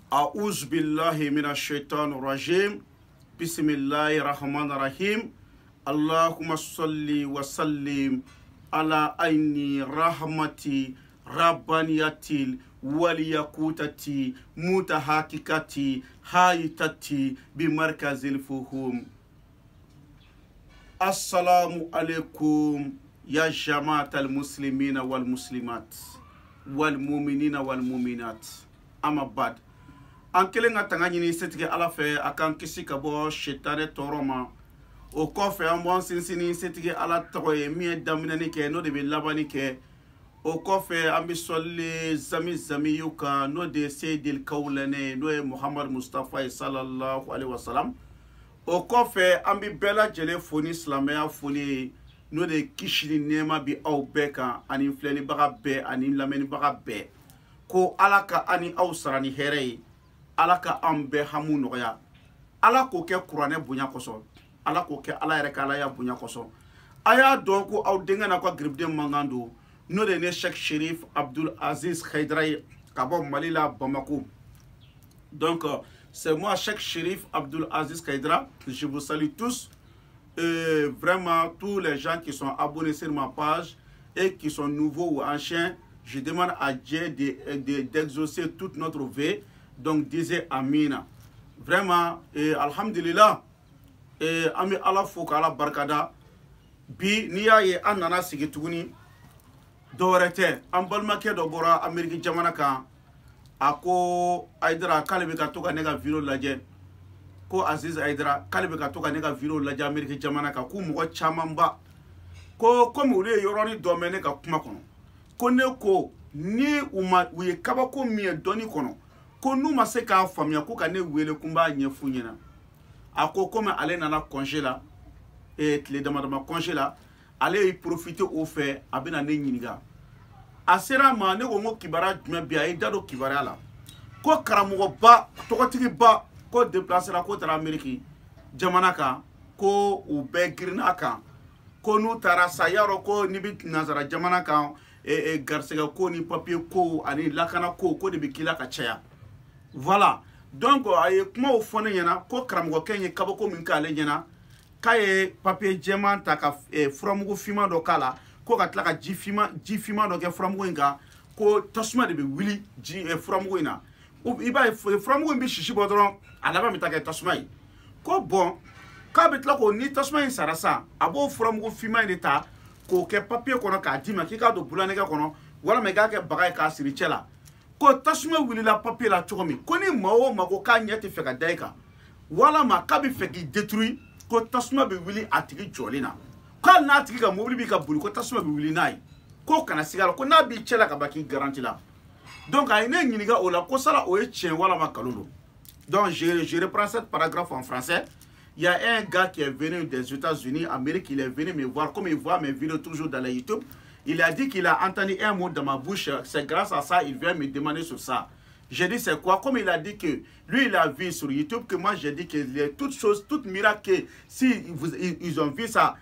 أعوذ بالله من الشيطان الرجيم بسم الله الرحمن الرحيم اللهم صل وسلم على عين رحمتي ربانيتي وليقوتتي متحققتي هايتتي بمركز الفهوم. السلام عليكم يا جماعة المسلمين والمسلمات والمؤمنين والمؤمنات. أما بعد أنكلين أتغني ستك على في أكان كسي كبو شيطان تورما o kɔfɛ an b'an sinsin setigi ala tɔgɔ ye min ye daminɛni kɛ n'o de bɛ labani kɛ o kɔfɛ an bɛ sɔli zamiw kan n'o de ye Seydil Kawlɛni n'o ye Muhammad Mustafa ye sallallahu alaihi wasallam o kɔfɛ an bɛ bɛɛ lajɛlen fo ni silamɛya foli ye n'o de ye kisi ni nɛɛma bi aw bɛɛ kan ani filɛlibaga bɛɛ ani lamɛnnibaga bɛɛ ko ala ka ani aw sara ni hɛrɛ ye ala ka an bɛɛ hamu nɔgɔya ala k'o kɛ kuranɛ bonya kosɔn ala ko kɛ ala yɛrɛ ka ala ya bonya kosɔn a y'a dɔn ko aw denkɛ n'a ka giribuden mankan don n'o de ye ne Cheikh Cherif Abdul Aziz Haidara ye ka bɔ Mali la Bamako. Donc c'est moi Cheikh Cherif Abdul Aziz Haidara. Je vous salue tous, vraiment tous les gens qui sont abonnés sur ma page et qui sont nouveaux ou anciens. Je demande à Dieu d'exaucer toute notre vie. Donc disez Amina. Vraiment alhamdulillah. An bɛ ala fo ka ala barikada bi n'i y'a ye an nana sigi tuguni dɔwɛrɛ tɛ an balimakɛ dɔ bɔra Ameriki jamana kan a ko Haidara k'ale bɛ ka to ka ne ka video lajɛ ko Aziz Haidara k'ale bɛ ka to ka ne ka video lajɛ Ameriki jamana kan ko mɔgɔ caman ba ko komi olu ye yɔrɔnin dɔ mɛn ne ka kuma kɔnɔ ko ne ko ni u ye kabako min ye dɔnni kɔnɔ ko n'u ma se k'a faamuya ko ka ne wele ko n b'a ɲɛf'u ɲɛna. A ko comme ale nana congé la tile damadama congé la ale yi profiter o fɛ a bɛna ne ɲininka a sera ma ne ko n ko kibaruya jumɛn bɛ yen a y'i da don kibaruya la ko karamɔgɔba tɔgɔtigiba ko déplacera ko taara Ameriki jamana kan ko u bɛɛ girinna kan ko n'u taara sa yarɔ ko n'i bɛ nanzara jamana kan garisɛgɛ ko ni papier ko ani lakana ko de bɛ k'i la ka caya voilà. Donc a ye kumaw fɔ ne ɲɛna ko karamɔgɔkɛ ye kabako min k'ale ɲɛna k'a ye papier jɛman ta ka furamugu finman dɔ k'a la ko ka tila ka ji finman dɔ kɛ furamugu in kan ko tasuma de bɛ wuli furamugu in na i b'a ye furamugu in bɛ sisi bɔ dɔrɔn a laban bɛ taa kɛ tasuma ye ko bɔn k'a bɛ tila k'o ni tasuma in sara sa a b'o furamugu finman in de ta k'o kɛ papier kɔnɔ k'a d'i ma k'i k'a don bulanɛgɛ kɔnɔ walima i k'a kɛ baga ye k'a siri cɛ la. Ko tasuma wulila papier la cogo min ko ni maa o maa ko k'a ɲɛ tɛ fɛ ka da i kan walama k'a bɛ fɛ k'i détruire ko tasuma bɛ wuli a tigi jɔlen na k'ali n'a tigi ka mobili b'i ka boli ko tasuma bɛ wuli n'a ye ko kana siga la ko n'a b'i cɛ la ka ban k'i garanti la. Donc a ye ne ɲininka o la ko sala o ye tiɲɛ walama nkalon don. Donc je reprends cette paragraphe en français. Il y a un gars qui est venu des États-Unis, Amérique, il est venu me voir comme il voit mes vidéos toujours dans la YouTube. Il a dit qu'il a entendu un mot dans ma bouche. C'est grâce à ça il vient me demander sur ça. J'ai dit c'est quoi? Comme il a dit que lui il a vu sur YouTube que moi j'ai dit que toutes choses, toutes miracles, si ils ont vu ça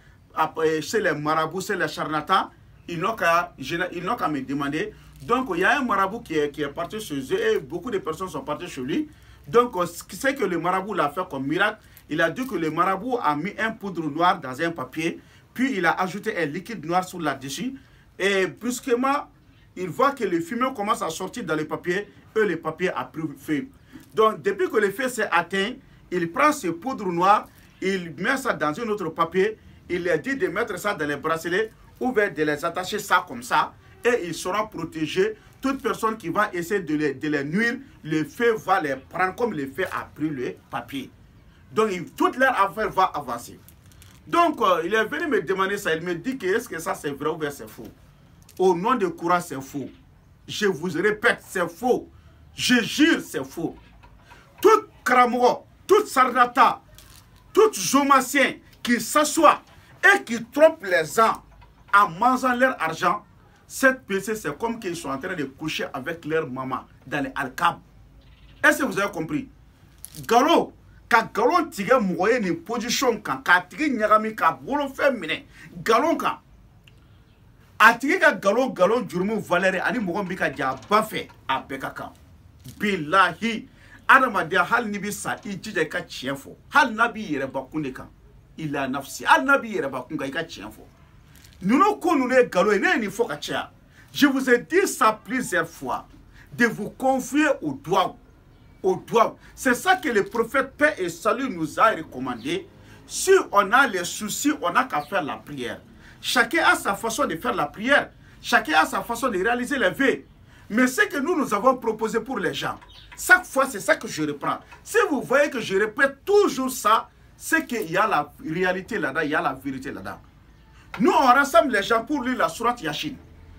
chez les marabouts, chez les charlatans, ils n'ont qu'à me demander. Donc il y a un marabout qui est parti chez eux et beaucoup de personnes sont parties chez lui. Donc ce que le marabout l'a fait comme miracle, il a dit que le marabout a mis un poudre noire dans un papier, puis il a ajouté un liquide noir sur là-dessus. Et brusquement, il voit que le fumée commence à sortir dans les papiers et le papier a pris feu. Donc, depuis que le feu s'est atteint, il prend ce poudre noire, il met ça dans un autre papier, il leur dit de mettre ça dans les bracelets ou de les attacher ça comme ça et ils seront protégés. Toute personne qui va essayer de les nuire, le feu va les prendre comme le feu a pris le papier. Donc, toute leur affaire va avancer. Donc, il est venu me demander ça, il me dit que est-ce que ça c'est vrai ou bien c'est faux. Au nom de Courant, c'est faux. Je vous répète, c'est faux. Je jure, c'est faux. Tout Karamogo, tout Sardata, tout Jomassien qui s'assoit et qui trompe les gens en mangeant leur argent, cette PC, c'est comme qu'ils sont en train de coucher avec leur maman dans les alcabs. Est-ce que vous avez compris? Galo, quand Galon tige moye ni position kan, quand tige nyagami ka bolo fait mine, Galon kan. A tigi ka galon jurumu valeur ani mogon bi ka ja ba fɛ a bɛɛ ka kan billahi adamaden hal ni bi sa I jija ka tiɲɛ fɔ hal nabi yɛrɛ bakun de kan ila nafsi hal nabi yɛrɛ bakun kan I ka tiɲɛ fɔ nunu ko nunu ye galo ye ne ye nin fɔ ka caya je vous ai dit ça plusieurs fois de vous confier au doigt c'est ça que le prophète paix et salut nous a recommandé. Si on a les soucis on n'a qu'à faire la prière. Chacun a sa façon de faire la prière, chacun a sa façon de réaliser les vœux. Mais ce que nous avons proposé pour les gens, chaque fois c'est ça que je reprends. Si vous voyez que je répète toujours ça, c'est qu'il y a la réalité là-dedans, il y a la vérité là-dedans. Nous on rassemble les gens pour lire la sourate Yasin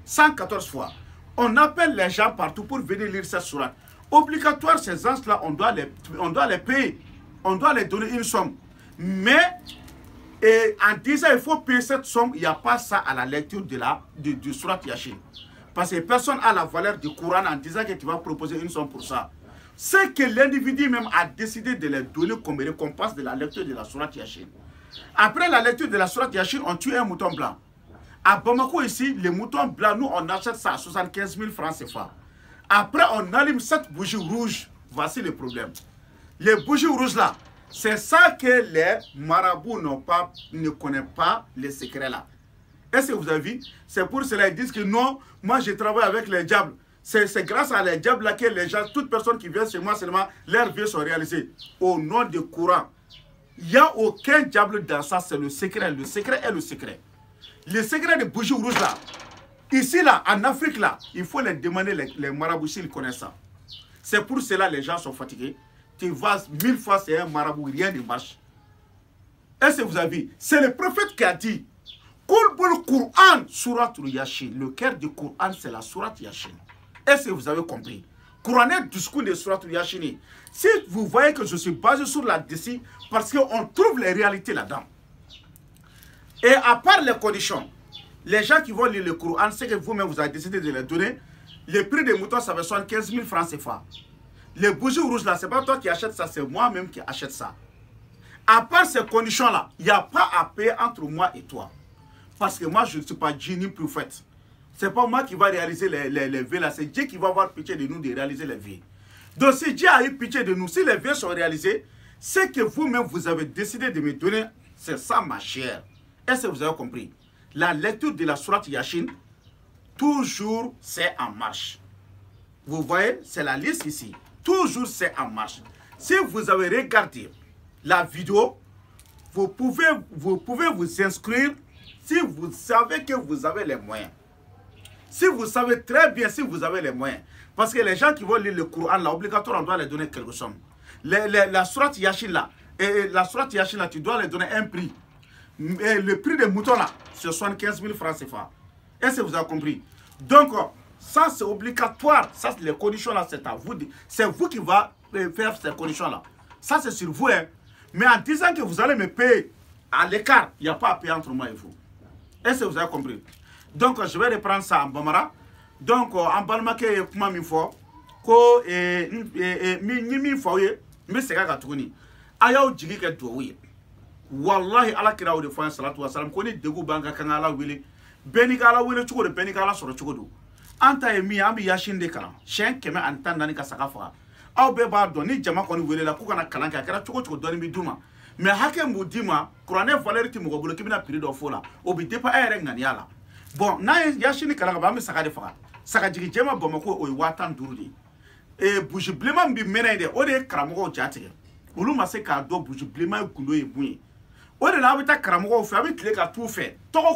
114 fois. On appelle les gens partout pour venir lire cette sourate. Obligatoire ces gens-là, on doit les payer, on doit les donner une somme. Mais en disant il faut payer cette somme, il n'y a pas ça à la lecture du sourate Yasin. Parce que personne n'a la valeur du Coran en disant que tu vas proposer une somme pour ça. C'est que l'individu même a décidé de les donner comme récompense de la lecture de la sourate Yasin. Après la lecture de la sourate Yasin, on tue un mouton blanc. À Bamako ici, les moutons blancs, nous on achète ça à 75 000 francs CFA. Après on allume cette bougie rouge. Voici le problème. Les bougies rouges là, c'est ça que les marabouts ne connaissent pas les secrets là. Est-ce que vous avez vu? C'est pour cela qu'ils disent que non, moi je travaille avec les diables. C'est grâce à les diables là que les gens, toute personne qui vient chez moi seulement, leurs vœux sont réalisés. Au nom du Coran. Il n'y a aucun diable dans ça, c'est le secret. Le secret est le secret. Le secret des bougies rouges là, ici là, en Afrique là, il faut les demander les marabouts s'ils connaissent ça. C'est pour cela que les gens sont fatigués. Tu vas 1000 fois c'est un marabout, rien ne marche. Est-ce que vous avez vu? C'est le prophète qui a dit, Qul Qur'an, Surat Yasin. Le cœur du Coran, c'est la Surat Yasin. Est-ce que vous avez compris? Coran est discours de Surat Yasin. Si vous voyez que je suis basé sur là-dessus, parce qu'on trouve les réalités là-dedans. Et à part les conditions, les gens qui vont lire le Coran, c'est que vous-même vous avez décidé de les donner. Le prix des moutons, ça va 75 000 francs CFA. Les bougies rouges là, c'est pas toi qui achètes ça, c'est moi-même qui achète ça. À part ces conditions-là, il n'y a pas à payer entre moi et toi. Parce que moi, je ne suis pas Dieu ni prophète. Ce n'est pas moi qui va réaliser les vœux là, c'est Dieu qui va avoir pitié de nous de réaliser les vœux. Donc si Dieu a eu pitié de nous, si les vœux sont réalisés, c'est que vous-même vous avez décidé de me donner, c'est ça ma chère. Est-ce que vous avez compris? La lecture de la sourate Yasin, toujours c'est en marche. Vous voyez, c'est la liste ici. Toujours c'est en marche. Si vous avez regardé la vidéo, vous pouvez vous inscrire si vous savez que vous avez les moyens. Si vous savez très bien si vous avez les moyens. Parce que les gens qui vont lire le Coran, là, obligatoire, on doit les donner quelque chose. La sourate Yasin là, tu dois les donner un prix. Et le prix des moutons là, c'est 75 000 francs CFA. Est-ce que vous avez compris? Donc, ça c'est obligatoire. Ça, les conditions là, c'est à vous. C'est vous qui va faire ces conditions là. Ça c'est sur vous. Hein. Mais en disant que vous allez me payer à l'écart, il n'y a pas à payer entre moi et vous. Est-ce que vous avez compris? Donc, je vais reprendre ça en Bamara. Donc, en Balmake, comment il faut que mi foye, mais c'est pas tout. Ayaw jigi ke dowi. Wallahi ala kira o de fa salatu wasalam ko ni degu banga kan ala wele beni kala wele chugo de beni kala soro chugo do anta e mi ambi Yasin de kala shen keme antan nani ka sakafa aw be ba do ni jama ko ni wele la ku kana kalan ka kira chugo chugo do ni bi duma mais hake mudima Qur'an valer ti mugo bolo kibina period of fola o bi depa ere ngani ala bon na Yasin kala ba mi saka de fa saka jigi jema bomako o watan durudi e bouge blema bi menede o de kramo jatege olu ma se ka do bouge blema gundo e buye o de la bita kramo fe abi tile ka tout fait toko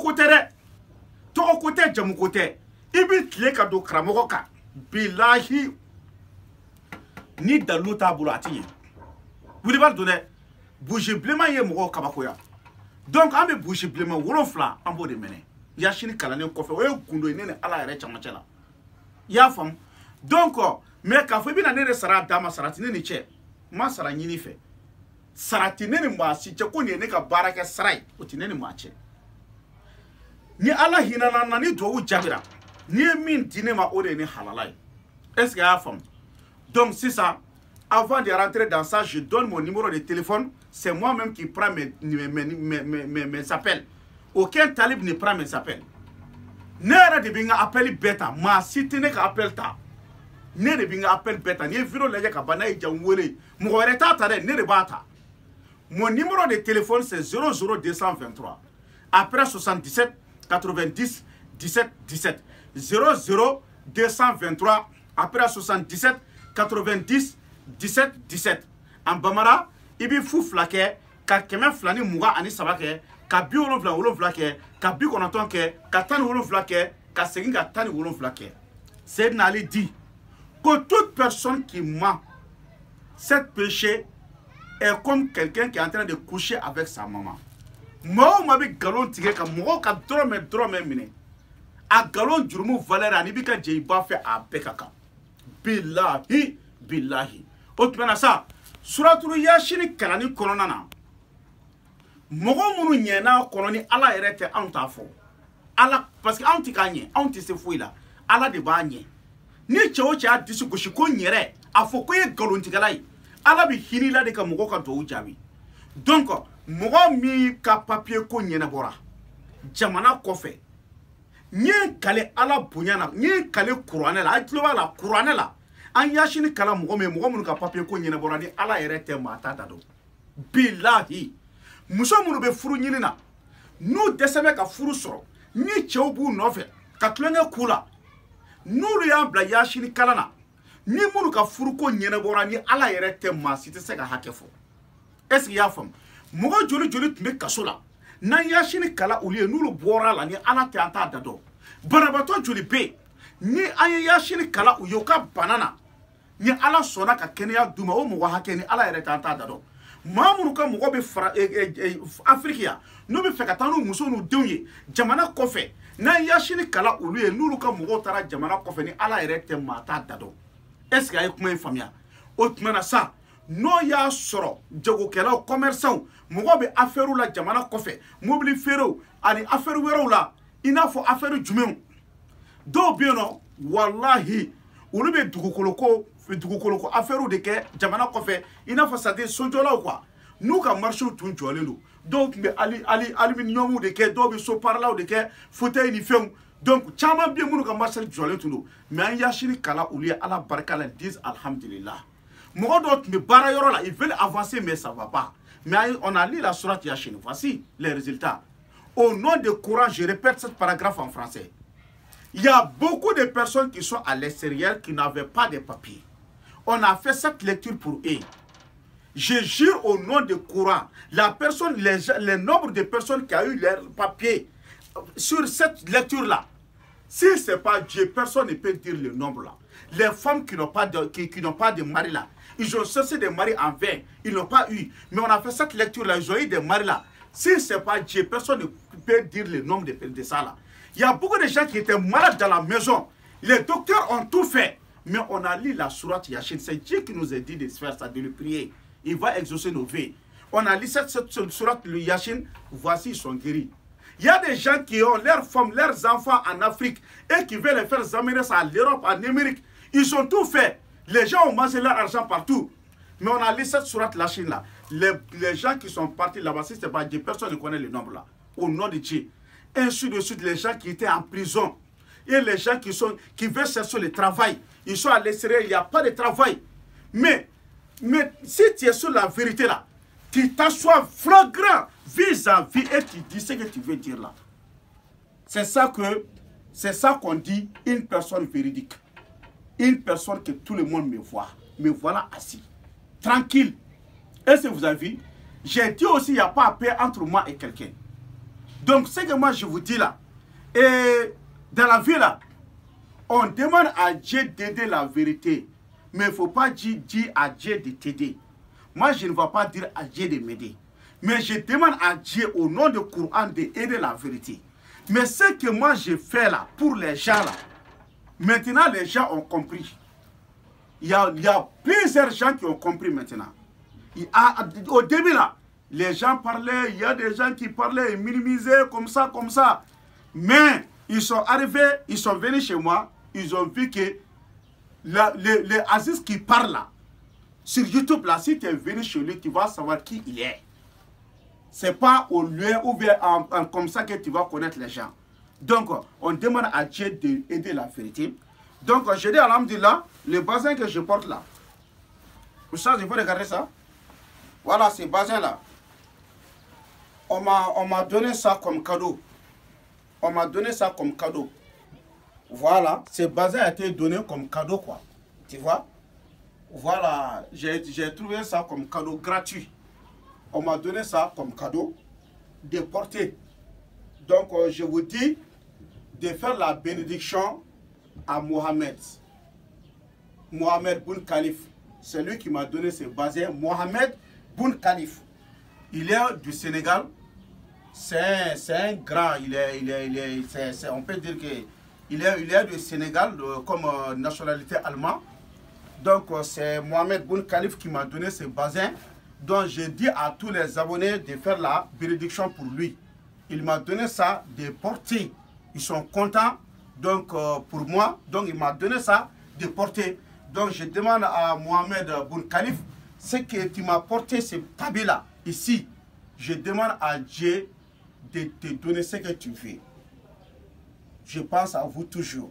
kote jamu kote ibi tile ka do kramo ka billahi ni daluta bulu atiye wuli bal donne bouge blema ye mo kabako ya donc ambe bouge blema wolofla ambo de mene Yasin kalane ko fe o gundo e nene ala yare chamachela ya fam donc mais ka fe bi na ne sara dama sarati ne che ma sara nyini fe sarati ne ma si che ko ne ka baraka sarai o ti ne ma che ni ala hinana na ni do jabira ni min dine ma o de ni halalai est-ce que ya fam donc c'est ça avant de rentrer dans ça je donne mon numéro de téléphone c'est moi-même qui prends mes appels aucun talib ne prend mes appels ne ra de binga appel beta ma si tene ka appel ta ne de bi appel beta ni vidéo lajɛ ka bana ye jam wele mɔgɔ wɛrɛ t'a ta dɛ ne de b'a ta mon numéro de téléphone c'est 00223 après 77 90 17 17 00223 après 77 90 17 17 en bamara ibi fu fila kɛ ka 200 ni 20 ani 3 kɛ ka 77 kɛ ka 90 kɛ ka 17 kɛ ka segin ka 17 kɛ Seydina Ali dit que toute personne qui ment cette péché est comme quelqu'un qui est en train de coucher avec sa maman. Moi, je suis galon tigé ka mɔgɔ ka dɔrɔmɛ minɛ a galon jurumu valeur ani bi ka jɛiba fɛ a bɛɛ ka kan billahi billahi o tuma sa suratul Yasin kalani kɔnɔna na mɔgɔ minnu ɲɛna kɔnɔ ni Ala yɛrɛ tɛ anw t'a fɔ Ala parce que anw tɛ k'a ɲɛ anw tɛ se foyi la Ala de b'a ɲɛ ni cɛ o cɛ y'a disi gosi ko n yɛrɛ a fɔ ko ye galontigɛla ye Ala bi hinila de ka mɔgɔ ka duwawu jaabi donc mɔgɔ min ka papier ko ɲɛnabɔra jamana kɔfɛ n ye kale Ala bonya na n ye kale kuranɛ la a tulo b'a la kuranɛ la an Yasin kala mɔgɔ minnu ka papier ko ɲɛnabɔra ni Ala yɛrɛ tɛ maa t'a da dɔn billahi muso minnu bɛ furu ɲini na n'u dɛsɛ bɛ ka furu sɔrɔ ni cɛw b'u nɔfɛ ka tulonkɛ k'u la n'olu y'an bila Yasin kala na ni minnu ka furu ko ɲɛnabɔra ni Ala yɛrɛ tɛ maa si tɛ se ka hakɛ fɔ est-ce que y'a faamu mɔgɔ joli joli tun bɛ kaso la n'an Yasin kala olu ye n'olu bɔra la ni Ala tɛ an t'a da dɔn banabaatɔ joli bɛ yen ni an ye Yasin kala u ye u ka bana na ni Ala sɔnna ka kɛnɛya d'u ma o mɔgɔ hakɛ ni Ala yɛrɛ tɛ an t'a da dɔn maa minnu ka mɔgɔ bɛ fara Afrique ya n'u bɛ fɛ ka taa n'u muso n'u denw ye jamana kɔfɛ n'an Yasin kala olu ye n'olu ka mɔgɔw taara jamana kɔfɛ ni Ala yɛrɛ tɛ maa t'a da dɔn est-ce que a ye kuma in faamuya o tuma na sa n'o y'a sɔrɔ jagokɛlaw commerçants mɔgɔ bɛ affaire la jamana kɔfɛ mobili feerew ani affaire wɛrɛw la i n'a fɔ affaire jumɛnw dɔw bɛ yen nɔ walahi olu bɛ dugukolo ko affaire de kɛ jamana kɔfɛ i n'a fɔ c'est-à-dire sojɔlaw quoi n'u ka marché tun jɔlen don dɔw tun bɛ aluminium de kɛ dɔw bɛ soparlaw de kɛ fauteuil ni fɛnw donc caman bɛ yen minnu ka marché jɔlen tun don mais an Yasin kala olu ye Ala barika la disent alhamdulillah mɔgɔ dɔw tun bɛ baara yɔrɔ la ils veulent avancer mais ça va pas mais on a lu la sourate Yasin voici les résultats au nom de Coran je répète ce paragraphe en français il y a beaucoup de personnes qui sont à l'extérieur qui n'avaient pas de papiers on a fait cette lecture pour eux je jure au nom de Coran le nombre de personnes qui a eu leurs papiers sur cette lecture là si ce n'est pas Dieu, personne ne peut dire le nombre là. Les femmes qui n'ont pas de mari là, ils ont cessé de marier en vain, ils n'ont pas eu. Mais on a fait cette lecture là, ils ont eu des maris là. Si ce n'est pas Dieu, personne ne peut dire le nombre de ça là. Il y a beaucoup de gens qui étaient malades dans la maison. Les docteurs ont tout fait. Mais on a lu la sourate Yasin. C'est Dieu qui nous a dit de faire ça, de le prier. Il va exaucer nos vies. On a lu cette sourate Yasin. Voici, ils sont guéris. Il y a des gens qui ont leurs femmes, leurs enfants en Afrique et qui veulent les faire amener ça à l'Europe, en Amérique. Ils ont tout fait. Les gens ont mangé leur argent partout. Mais on a lu cette sourate Yasin là. Les gens qui sont partis là-bas, si ce n'est pas Dieu, personne ne connaît le nombre là. Au nom de Dieu. Ainsi de suite, les gens qui étaient en prison et les gens qui veulent chercher le travail. Ils sont à l'extérieur, il n'y a pas de travail. Mais si tu es sur la vérité là, tu t'assois flagrant vis-à-vis et tu dis ce que tu veux dire là. C'est ça qu'on dit une personne véridique. Une personne que tout le monde me voit. Me voilà assis. Tranquille. Est-ce que vous avez vu? J'ai dit aussi, il n'y a pas à paix entre moi et quelqu'un. Donc, ce que moi je vous dis là, et dans la vie là, on demande à Dieu d'aider la vérité. Mais il ne faut pas dire à Dieu de t'aider. Moi, je ne vais pas dire à Dieu de m'aider. Mais je demande à Dieu, au nom du Coran, d'aider la vérité. Mais ce que moi j'ai fait là, pour les gens là, maintenant les gens ont compris. Il y a plusieurs gens qui ont compris maintenant. Au début là, les gens parlaient, il y a des gens qui parlaient et minimisaient comme ça. Mais ils sont arrivés, ils sont venus chez moi, ils ont vu que les Aziz qui parlent là, sur YouTube là, si tu es venu chez lui, tu vas savoir qui il est. C'est pas au lieu ou bien comme ça que tu vas connaître les gens. Donc, on demande à Dieu d'aider la vérité. Donc, je dis alhamdulillah, le bazin que je porte là. Vous savez, il faut regarder ça. Voilà, ces bazins-là. On m'a donné ça comme cadeau. On m'a donné ça comme cadeau. Voilà, ces bazins a été donné comme cadeau, quoi. Tu vois? Voilà, j'ai trouvé ça comme cadeau gratuit. On m'a donné ça comme cadeau de porter. Donc, je vous dis de faire la bénédiction à Mohamed. Mohamed Boun Khalif. C'est lui qui m'a donné ce bazin. Mohamed Boun Khalif. Il est du Sénégal. C'est un grand. On peut dire qu'il est du Sénégal comme nationalité allemande. Donc, c'est Mohamed Boun Khalif qui m'a donné ce bazin. Donc, je dis à tous les abonnés de faire la bénédiction pour lui. Il m'a donné ça de porter. Ils sont contents. Donc, pour moi, donc il m'a donné ça de porter. Donc, je demande à Mohamed Boun Khalif, ce que tu m'as porté, ce tabi-là, ici. Je demande à Dieu de te donner ce que tu veux. Je pense à vous toujours.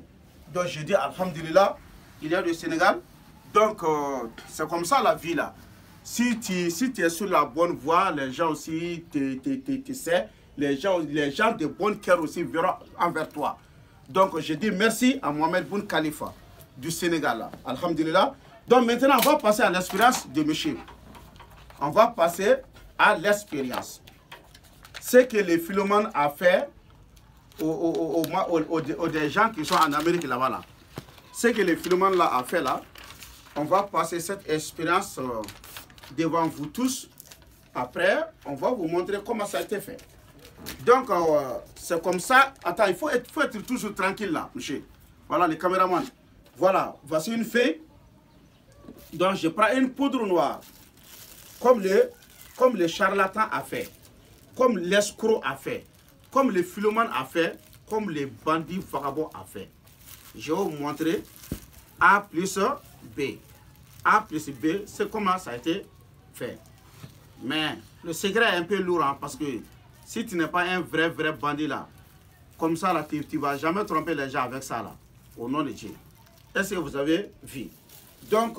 Donc, je dis, alhamdulillah, il est du Sénégal. Donc, c'est comme ça la vie là. Si tu es sur la bonne voie, les gens aussi te savent. Les gens de bon cœur aussi verront envers toi. Donc, je dis merci à Mohamed Boun Khalifa du Sénégal. Là. Alhamdulillah. Donc, maintenant, on va passer à l'expérience de monsieur. On va passer à l'expérience. Ce que le Philomène a fait aux des gens qui sont en Amérique là-bas. Là. Ce que le Philomène là a fait là, on va passer cette expérience devant vous tous. Après, on va vous montrer comment ça a été fait. Donc, c'est comme ça. Attends, il faut être toujours tranquille là, monsieur. Voilà, les caméramans. Voilà, voici une feuille. Donc, je prends une poudre noire. Comme le charlatan a fait. Comme l'escroc a fait. Comme le Philomène a fait. Comme les bandits vagabonds a fait. Je vais vous montrer A plus B. A plus B, c'est comment ça a été fait. Mais le secret est un peu lourd hein, parce que si tu n'es pas un vrai bandit là, comme ça là, tu ne vas jamais tromper les gens avec ça là, au nom de Dieu. Est-ce que vous avez vu? Donc,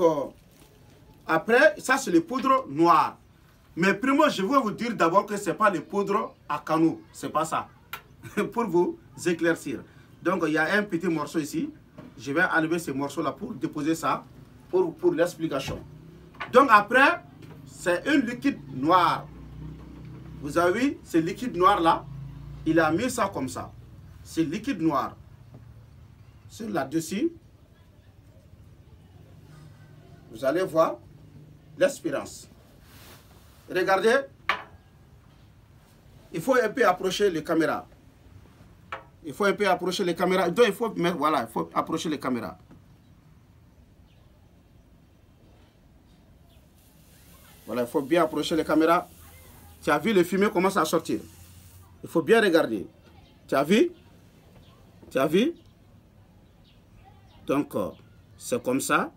après, ça c'est le poudre noire. Mais primo, je veux vous dire d'abord que ce n'est pas le poudre à canou, c'est pas ça. Pour vous éclaircir. Donc, il y a un petit morceau ici. Je vais enlever ce morceau là pour déposer ça, pour l'explication. Donc après, c'est un liquide noir. Vous avez vu, ce liquide noir là, il a mis ça comme ça. Ce liquide noir. Sur là-dessus, vous allez voir l'expérience. Regardez, il faut un peu approcher les caméras. Il faut un peu approcher les caméras. Donc il faut mettre, voilà, il faut approcher les caméras. Voilà, il faut bien approcher les caméras. Tu as vu le fumier commence à sortir. Il faut bien regarder. Tu as vu? Tu as vu? Donc, c'est comme ça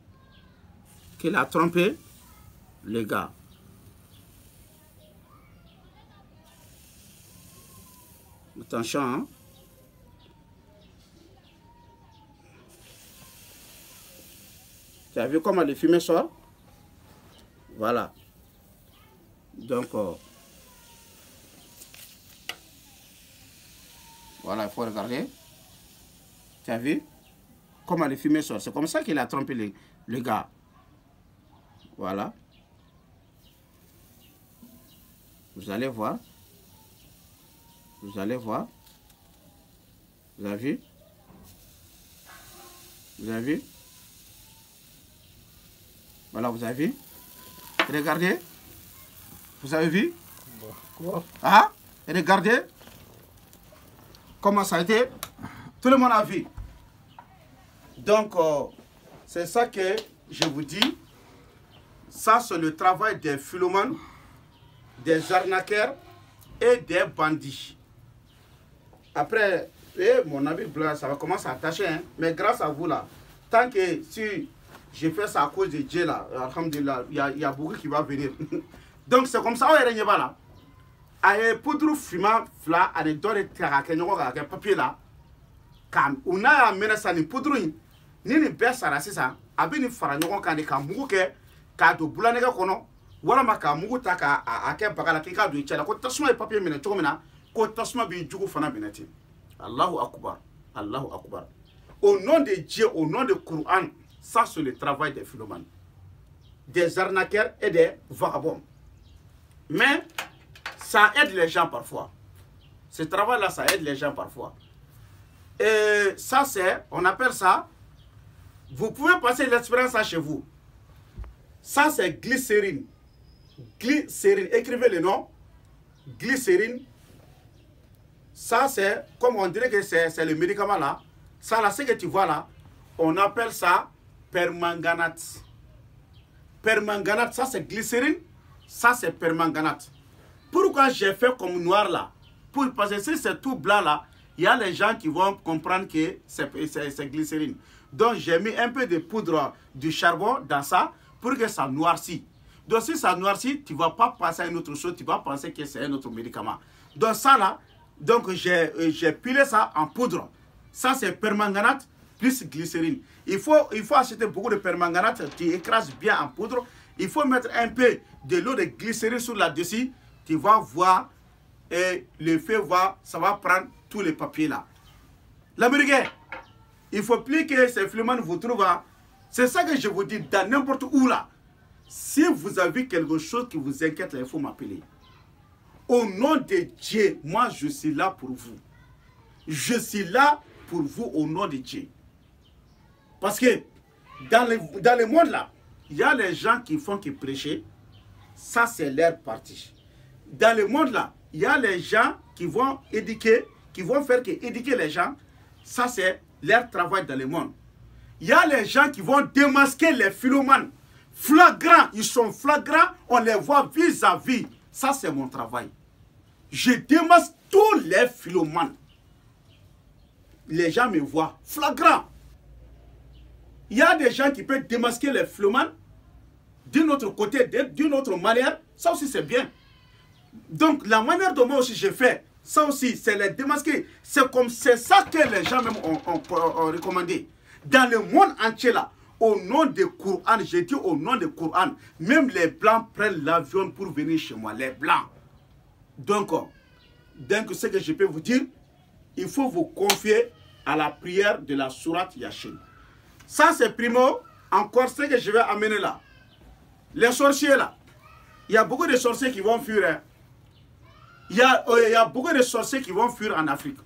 qu'il a trompé le gars. Attention, hein? Tu as vu comment le fumier sort? Voilà. Donc, voilà, il faut regarder. Tu as vu comment le fumier sort? C'est comme ça qu'il a trompé le gars. Voilà. Vous allez voir. Vous allez voir. Vous avez vu? Vous avez vu? Voilà, vous avez vu? Regardez. Vous avez vu? Quoi? Ah? Regardez. Comment ça a été? Tout le monde a vu. Donc, c'est ça que je vous dis. Ça, c'est le travail des Philomènes, des arnaqueurs et des bandits. Après, mon habit blanc, ça va commencer à attacher. Hein? Mais grâce à vous, là, tant que si je fais ça à cause de Dieu, là, alhamdulillah, il y a beaucoup qui va venir. Donc, c'est comme ça, on est là. Aye poudre fuma fla ane dore kaka nyoko kaka papier là. Kam una ya mena sa ni poudre ni besa ra sisa a bɛ nin fara ɲɔgɔn kan de ka mugu kɛ k'a don bulanɛgɛ kɔnɔ walama k'a mugu ta k'a kɛ baga la k'i k'a don i cɛ la ko tasuma ye papiye minɛ cogo min na ko tasuma b'i jugu fana minɛ ten. Allahu akbar, Allahu akbar. Au nom de Dieu, au nom du Coran, ça c'est le travail des philomanes, des arnaqueurs et des vagabonds. Mais ça aide les gens parfois. Ce travail-là, ça aide les gens parfois. Et ça, c'est, on appelle ça, vous pouvez passer l'expérience ça chez vous. Ça, c'est glycérine. Glycérine, écrivez le nom. Glycérine. Ça, c'est, comme on dirait que c'est le médicament là. Ça, là, ce que tu vois là, on appelle ça permanganate. Permanganate, ça, c'est glycérine. Ça, c'est permanganate. Pourquoi j'ai fait comme noir là? Parce que si c'est tout blanc là, il y a les gens qui vont comprendre que c'est glycérine. Donc, j'ai mis un peu de poudre du charbon dans ça pour que ça noircit. Donc, si ça noircit, tu ne vas pas penser à une autre chose, tu vas penser que c'est un autre médicament. Donc, ça là, donc j'ai pilé ça en poudre. Ça, c'est permanganate plus glycérine. Il faut acheter beaucoup de permanganate, tu écrases bien en poudre. Il faut mettre un peu de l'eau de glycérine sur là-dessus. Tu vas voir et le feu ça va prendre tous les papiers là. L'américain, il faut plus que ces philomanes vous trouvent. C'est ça que je vous dis, dans n'importe où là. Si vous avez quelque chose qui vous inquiète, là, il faut m'appeler. Au nom de Dieu, moi je suis là pour vous. Je suis là pour vous au nom de Dieu. Parce que dans le monde là, il y a les gens qui font que prêcher. Ça c'est leur parti. Dans le monde là, il y a les gens qui vont éduquer, qui vont faire que éduquer les gens. Ça c'est leur travail dans le monde. Il y a les gens qui vont démasquer les philomanes. Flagrants, ils sont flagrants, on les voit vis-à-vis. Ça c'est mon travail. Je démasque tous les philomanes. Les gens me voient flagrant. Il y a des gens qui peuvent démasquer les philomanes d'une autre côté, d'une autre manière. Ça aussi c'est bien. Donc la manière dont moi aussi je fais, ça aussi c'est les démasquer. C'est ça que les gens même ont recommandé. Dans le monde entier là, au nom du Coran, j'ai dit au nom du Coran, même les blancs prennent l'avion pour venir chez moi, les blancs. Donc ce que je peux vous dire, il faut vous confier à la prière de la sourate Yasin. Ça c'est primo, encore ce que je vais amener là. Les sorciers là, il y a beaucoup de sorciers qui vont fuir. Hein. Il y a beaucoup de sorciers qui vont fuir en Afrique.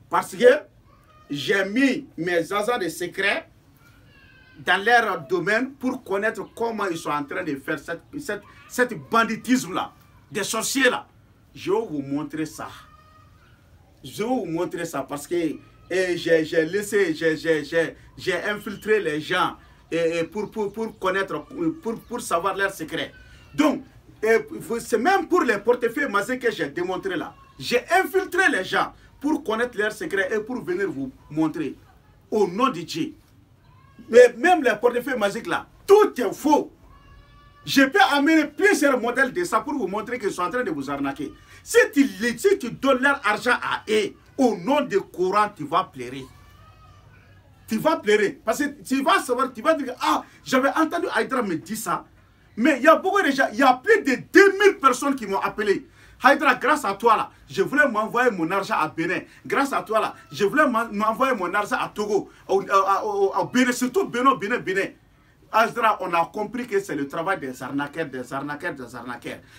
Parce que j'ai mis mes agents de secret dans leur domaine pour connaître comment ils sont en train de faire cette banditisme là, des sorciers là. Je vais vous montrer ça. Je vais vous montrer ça parce que j'ai infiltré les gens pour connaître, pour savoir leurs secrets. Donc, c'est même pour les portefeuilles masés que j'ai démontré là. J'ai infiltré les gens pour connaître leurs secrets et pour venir vous montrer au nom de Dieu. Mais même les portefeuilles magiques là, tout est faux. Je peux amener plusieurs modèles de ça pour vous montrer qu'ils sont en train de vous arnaquer. Si tu donnes leur argent à eux, au nom du Coran, tu vas pleurer. Tu vas pleurer. Parce que tu vas savoir, tu vas dire, ah, j'avais entendu Haïdra me dire ça. Mais il y a beaucoup de gens, il y a plus de 2000 personnes qui m'ont appelé. Haïdra, grâce à toi là, je voulais m'envoyer mon argent à Bénin. Grâce à toi là, je voulais m'envoyer mon argent à Togo, au Bénin, surtout Bénin. Haïdra, on a compris que c'est le travail des arnaqueurs.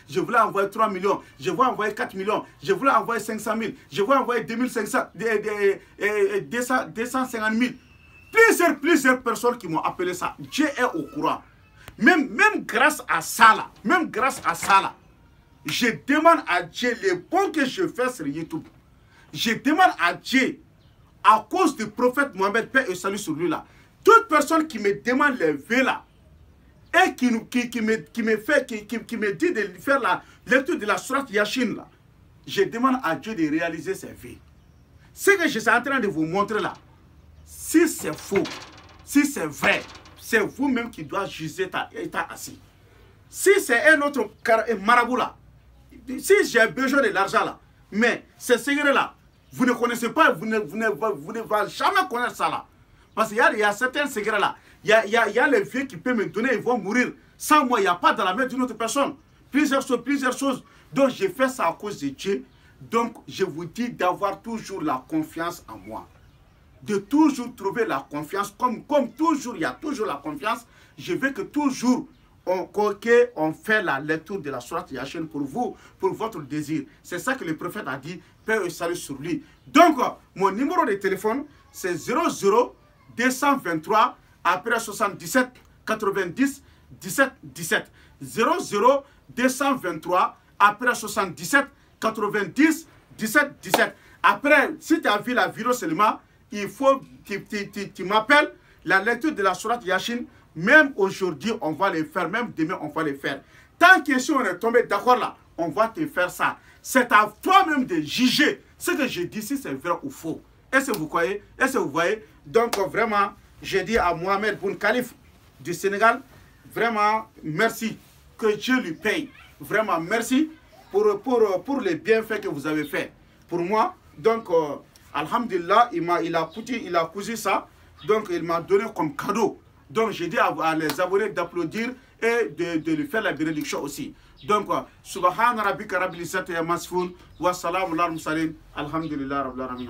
Je voulais envoyer 3 millions, je voulais envoyer 4 millions, je voulais envoyer 500 000, je voulais envoyer 2500, 250 000. Plusieurs personnes qui m'ont appelé ça. Dieu est au courant. Même grâce à ça là, je demande à Dieu les bons que je fais sur YouTube. Je demande à Dieu, à cause du prophète Mohammed, paix et salut sur lui là, toute personne qui me demande les vœux là, et qui me dit de faire la lecture de la sourate Yasin là, je demande à Dieu de réaliser ses vœux. Ce que je suis en train de vous montrer là, si c'est faux, si c'est vrai, c'est vous-même qui doit juger état assis. Si c'est un autre marabout là, si j'ai besoin de l'argent là, mais ces secrets là, vous ne connaissez pas, vous ne allez jamais connaître ça là. Parce qu'il y a certains secrets là, y a les vieux qui peuvent me donner, ils vont mourir. Sans moi, il n'y a pas dans la main d'une autre personne. Plusieurs choses. Donc, j'ai fait ça à cause de Dieu. Donc, je vous dis d'avoir toujours la confiance en moi. De toujours trouver la confiance. Comme toujours, il y a toujours la confiance. Je veux que toujours, on fait la lecture de la sourate Yasin pour vous, pour votre désir. C'est ça que le prophète a dit, paix et salut sur lui. Donc, mon numéro de téléphone, c'est 00 223 après 77 90 17 17. 00 223 après 77 90 17 17. Après, si tu as vu la vidéo seulement, il faut que tu m'appelles. La lecture de la sourate Yasin, même aujourd'hui, on va les faire. Même demain, on va les faire. Tant que si on est tombé d'accord là, on va te faire ça. C'est à toi-même de juger ce que je dis, si c'est vrai ou faux. Est-ce que vous croyez? Est-ce que vous voyez? Donc, vraiment, je dis à Mohamed Boun Khalif du Sénégal, vraiment, merci. Que Dieu lui paye. Vraiment, merci pour les bienfaits que vous avez fait. Pour moi, donc, alhamdulillah, il a cousu ça. Donc, il m'a donné comme cadeau. Donc, j'ai dit à les abonnés d'applaudir et de lui faire la bénédiction aussi. Donc, subhana rabbika rabbil izzati amma yasifun wa salamun alal mursalin, alhamdulillah rabbil alamin.